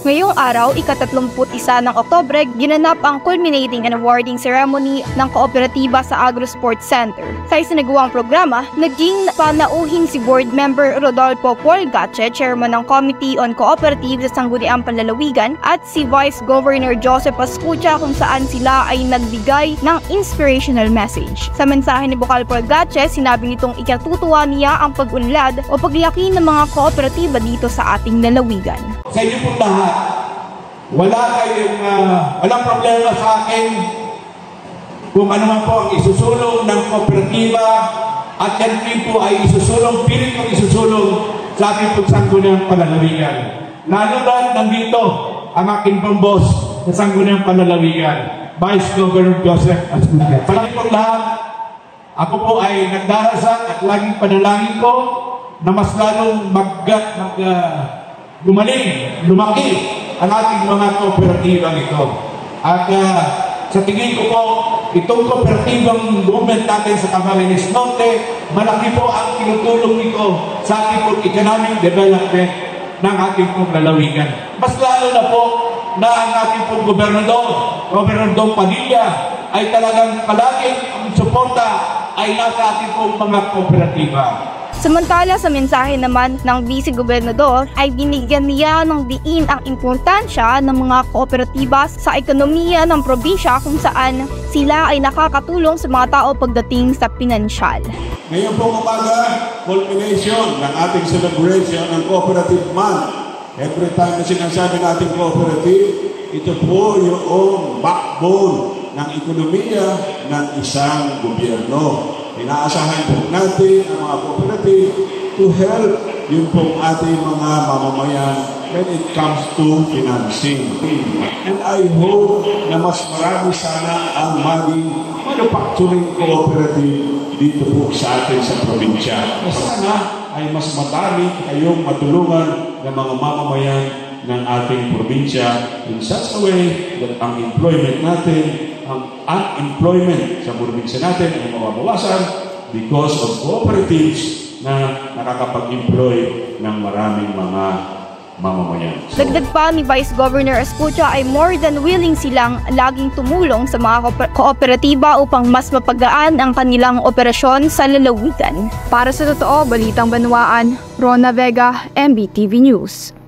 Ngayong araw, ika-31 ng Oktubre, ginanap ang culminating and awarding ceremony ng kooperatiba sa Agro Sports Center. Sa isinagawang programa, naging panauhin si Board Member Rodolfo Polgache, Chairman ng Committee on Cooperative sa Sangguniang Panlalawigan, at si Vice Governor Joseph Pascucha kung saan sila ay nagbigay ng inspirational message. Sa mensahe ni Bokal Polgache, sinabi nitong ikatutuwa niya ang pag-unlad o paglaki ng mga kooperatiba dito sa ating lalawigan. Sa inyo po lahat, walang problema sa akin kung ano man po ang isusulong ng kooperatiba at yan din po ay pilit kong isusulong sa ating Sangguniang Panlalawigan. Lalo na nandito ang aking pong boss sa Sangguniang Panlalawigan, Vice Governor Joseph Pascucha. Palagi po lahat, ako po ay nagdarasal at laging panalangin ko na mas lalong lumaki ang ating mga kooperatibang ito. At sa tingin ko po, itong kooperatibang movement natin sa Camarines Norte, malaki po ang tinutulong nito sa ating pong economic development ng ating pong lalawigan. Mas lalo na po na ang ating pong Gobernador Padilla, ay talagang palaging ang suporta ay nasa ating pong mga kooperatiba. Samantala sa mensahe naman ng Vice Gobernador ay binigyan niya ng diin ang importansya ng mga kooperatiba sa ekonomiya ng probinsya kung saan sila ay nakakatulong sa mga tao pagdating sa pinansyal. Ngayon pong umaga, culmination ng ating celebration ng Cooperative Month. Every time na sinasabi natin cooperative, ito po yung backbone ng ekonomiya ng isang gobyerno. Inaasahan po natin ang mga cooperative to help yung pong ating mga mamamayan when it comes to financing. And I hope na mas marami sana ang maging manufacturing cooperative dito po sa atin sa probinsya. Sana ay mas madami kayong matulungan ng mga mamamayan ng ating probinsya in such a way that ang employment natin, ang unemployment sa probinsya natin ay mababawasan because of cooperatives na nakakapag-employ ng maraming mga mamamayan. Dagdag pa ni Vice Governor Pascucha ay more than willing silang laging tumulong sa mga kooperatiba upang mas mapagaan ang kanilang operasyon sa lalawigan. Para sa Totoo Balitang Banwaan, Rona Vega, MBTV News.